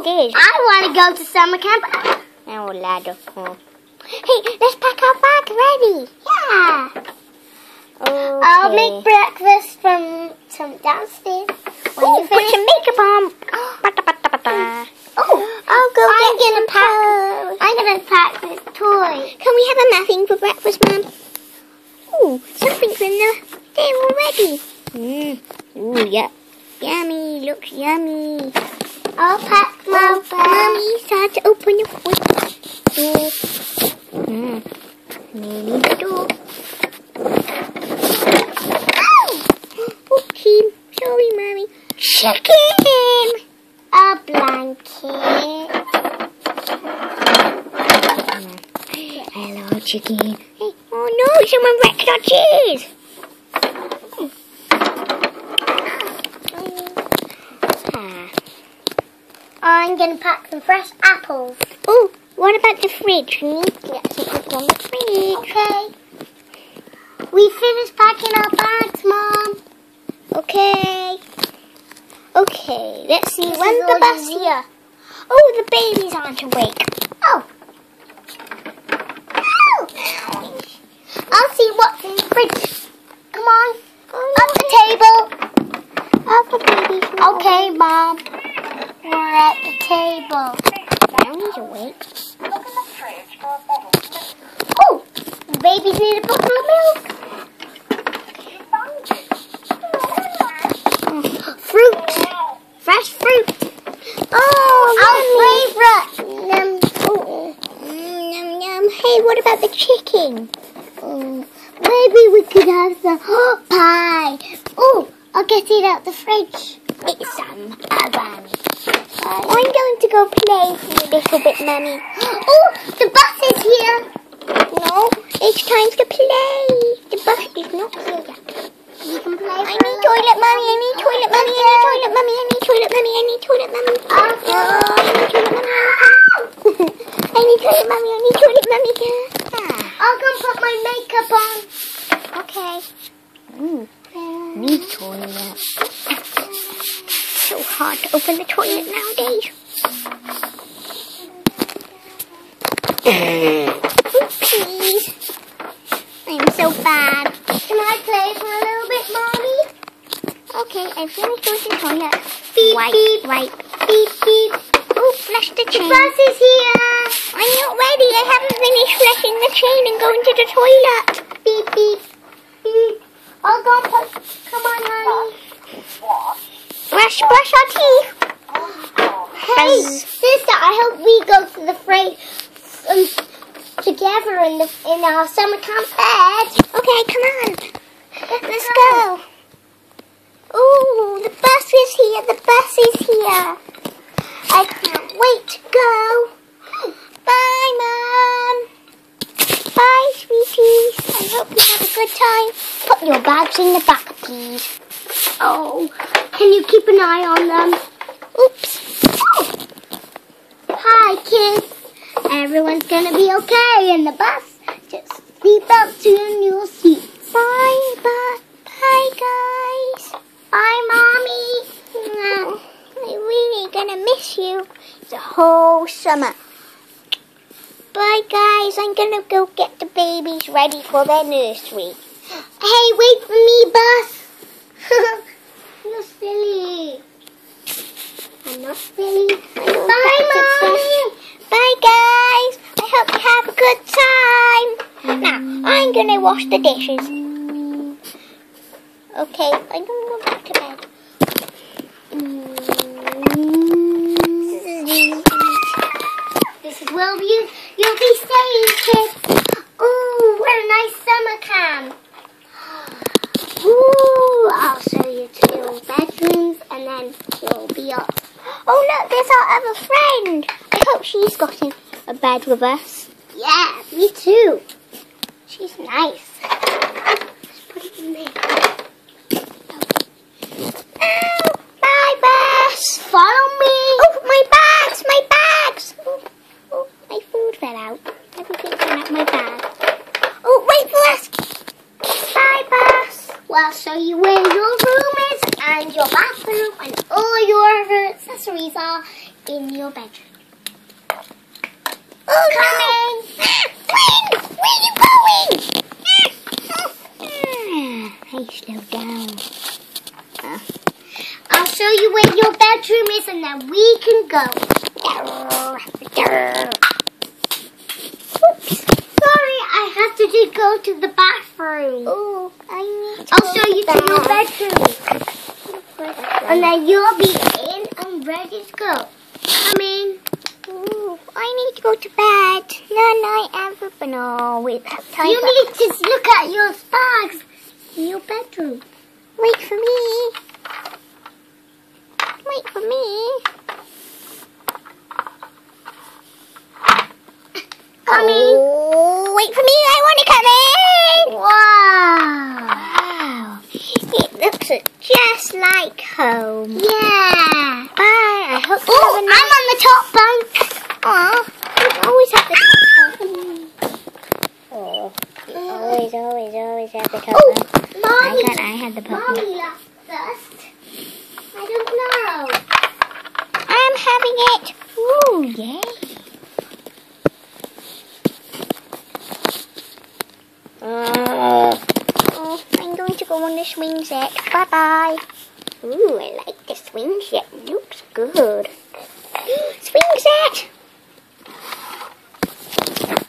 did. I want to go to summer camp. Oh, lad, of course. Hey, let's pack our bag ready. Yeah. Okay. I'll make breakfast from some downstairs. When Oh, you put finish. some makeup on. Ba-da-ba-da-ba-da. Oh, I'll go I'm get gonna some pose. I'm gonna pack this toy. Can we have a muffin for breakfast, Mum? Ooh, something from the there already. Ooh, yeah. Yummy, looks yummy. I'll pack my bag. Mummy, start to open the door. Nearly the door. Oopsie, sorry, Mummy. Chicken! A blanket. Hello, chicken. Hey, oh no, someone wrecked our cheese. I'm gonna pack some fresh apples. Oh, what about the fridge? We need to get something on the fridge. Okay. We finished packing our bags, Mom. Okay. Okay, let's see. This When's is the all bus you need. here? Oh, the babies aren't awake. Oh. I'll see what's in the fridge. Come on. Up the table. Have the babies. Okay, Mom. We're at the table. Brownie's awake. Oh, the babies need a bottle of milk. Fruit. Fresh fruit. Oh, Our favorite. Yum, yum. Hey, what about the chicken? Maybe we could have some pie. Oh, I'll get it out the fridge. It's some oven. I'm going to go play for a little bit, Mummy. Oh, the bus is here. No, it's time to play. The bus is not here yet. You can play. I need toilet, Mummy. I need toilet, Mummy. I need toilet, Mummy. I need toilet, Mummy. I need toilet, Mummy. I need toilet, Mummy. I need toilet, Mummy. I need toilet, Mummy. I'll go put my makeup on. Okay. Need toilet. So hard to open the toilet nowadays. Oopsies. I'm so bad. Can I play for a little bit, Mommy? Okay, I finished with the toilet. Beep, Wipe, beep. wipe. Beep, beep. Oh, flush the The chain. bus is here. I'm not ready. I haven't finished flushing the chain and going to the toilet. Beep, beep. Beep. I'll go put. Come on, honey. Brush our teeth. Hey, sister, I hope we go to the freight together in our summer camp bed. Okay, come on. Let's go. Ooh, the bus is here. The bus is here. I can't wait to go. Bye, Mom. Bye, sweeties. I hope you have a good time. Put your bags in the back, please. Oh, can you keep an eye on them? Oops. Oh. Hi, kids. Everyone's gonna be okay in the bus. Just seatbelts in your seats. Bye, bye, guys. Bye, Mommy. I'm really gonna miss you the whole summer. Bye, guys. I'm gonna go get the babies ready for their nursery. Hey, wait for me, bus. You're silly. I'm not silly. Bye, Mommy. Bye, guys. I hope you have a good time. Now, I'm gonna wash the dishes. Okay, I'm gonna go back to bed. This is where you'll be staying, kids. Ooh, what a nice summer camp. Ooh, I'll show you 2 bedrooms and then you'll be up. Oh, look, there's our other friend. I hope she's got in a bed with us. Yeah, me too. She's nice. Let's put it in there. Oh, bye, Bess. Follow me. Oh, my bags, my bags. Oh, my food fell out. Everything fell out my bag. Oh, wait for us. Bye, Bess. Well, I'll show you where your room is and your bathroom and all your accessories are in your bedroom. Oh, Coming! Wind! Where are you going? Hey, slow down. I'll show you where your bedroom is and then we can go. Oops. Sorry, I have to go to the bathroom. Oh, I'll show you to your bedroom. And then you'll be in and ready to go. Come in. Ooh, I need to go to bed. Night, everybody. No, wait, time You for... need to look at your bags in your bedroom. Wait for me. Wait for me. Come in. Oh, wait for me. I want to come in. Wow. It looks just like home. Yeah. Bye. I hope you Oh, have a nice... I'm on the top bunk. Aw, you always have the top bunk. Oh, you always have the top Oh, bunk. Mommy. I had the top bunk. Mommy left first. I don't know. I'm having it. Ooh, yay. Oh, I'm going to go on the swing set. Bye-bye. Ooh, I like the swing set. It looks good. Swing set.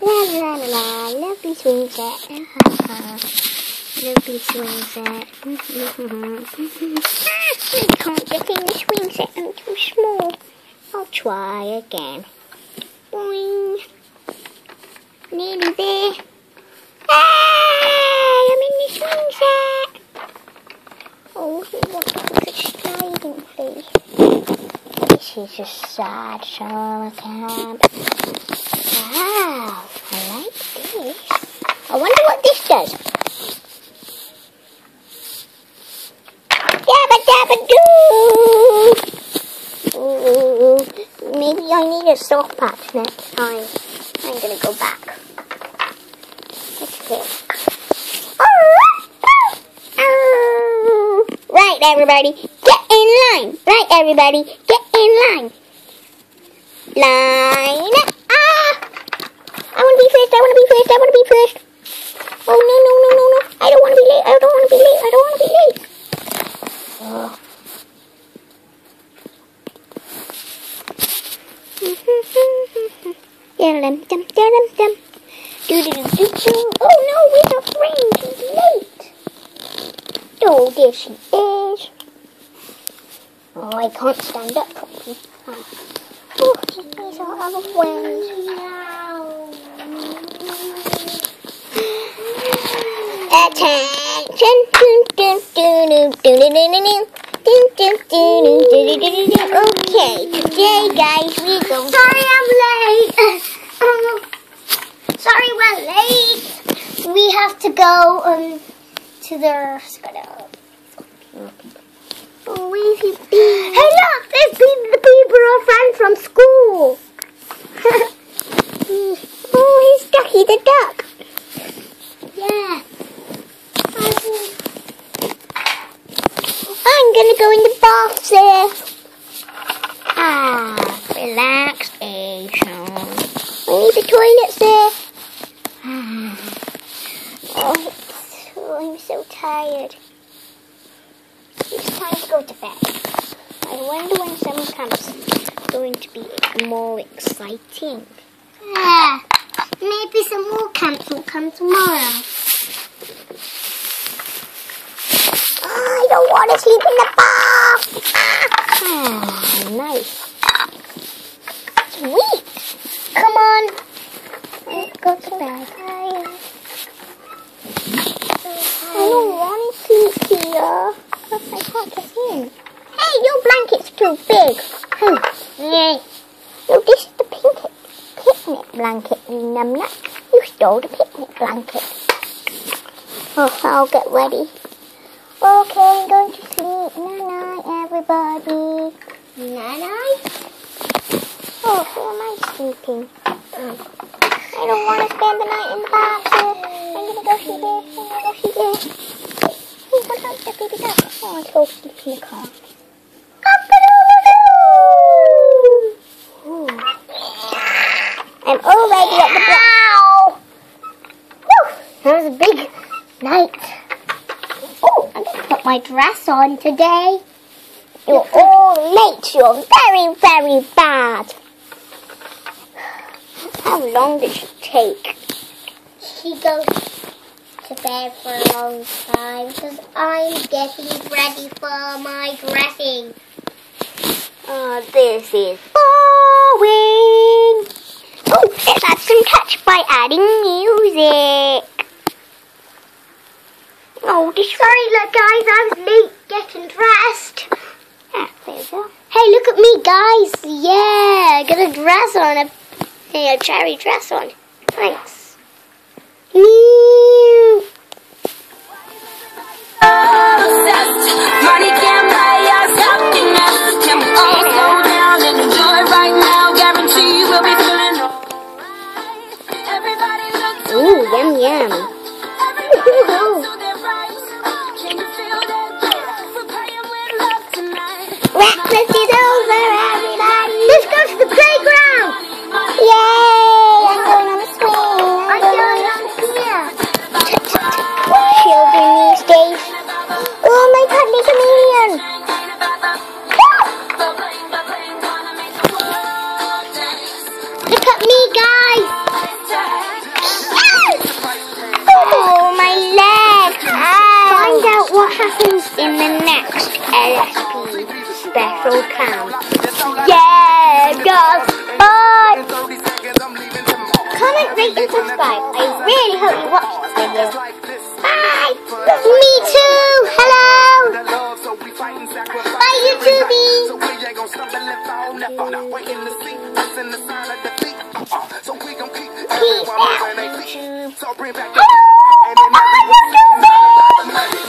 La la la la. Lovely swing set. Lovely swing set. I can't get in the swing set. I'm too small. I'll try again. Boing. Nearly there. Hey, I'm in the swing set. Oh, he wants to look at sliding, please. This is a sad summer camp. Wow, I like this. I wonder what this does. Dabba dabba doo! Ooh, maybe I need a soft patch next time. I'm gonna go back. Let's pick. Right, everybody, get in line. Right, everybody, get in line. Line up. I want to be first. I want to be first. I want to be first. Oh, no. I don't want to be late. I don't want to be late. I don't want to be late. Oh. Oh no, we're not friends. She's late. Oh, there she is. Oh, I can't stand up properly. Oh, these are our friends. Attention. Okay, today, guys, we go. Sorry, I'm late. Sorry, we're late. We have to go to the. Oh, where's he been? Hey, look! There's the people our friend from school. Oh, he's Ducky the duck. Yeah. I'm gonna go in the bath there. Relaxation. I need the toilets there. Oh, I'm so tired. It's time to go to bed. I wonder when summer camp's going to be more exciting. Yeah. Maybe some more camps will come tomorrow. I don't want to sleep in the bath. Nice. Sweet. Come on. Let's go to bed. I don't want to sleep here. Because I can't get in. Hey, your blanket's too big. Yeah. No, this is the picnic blanket, you numbnut. You stole the picnic blanket. Oh, I'll get ready. Okay, I'm going to sleep. Night-night, everybody. Night-night. Oh, who am I sleeping? I don't want to spend the night in the bathroom. I'm going to go see this. I'm going to go see this. Hey, what happened to baby duck? Oh, I told sleep in the car. Cock-a-doodle-doo! ready at the brow. That was a big night. Oh, I'm going to put my dress on today. You're all late. You're very, very bad. How long did she take? She goes to bed for a long time because I'm getting ready for my dressing. Oh, this is boring. Oh, let's add some touch by adding music. Oh, Sorry, look, guys, I was late getting dressed. Ah, there we go. Hey, look at me, guys. Yeah, I got a dress on, a cherry dress on. Thanks. Money can't buy us happiness. Can we all slow down and enjoy right now? Guarantee we'll be feeling alright. Everybody looks to Ooh, yum yum. Can you feel that? We're playing with love tonight. Breakfast is over, everybody. Let's go to the playground. Yay! I'm going on a swing. I'm going on here. Children these days. Oh, my cuddly chameleon. Look at me, guys. Oh, my leg. Find out what happens in the next LSP special count. Yeah, girls. Bye. Comment, rate, and subscribe. I really hope you watch this video. Bye. Me too. Hello. Bye, YouTubie. Peace out.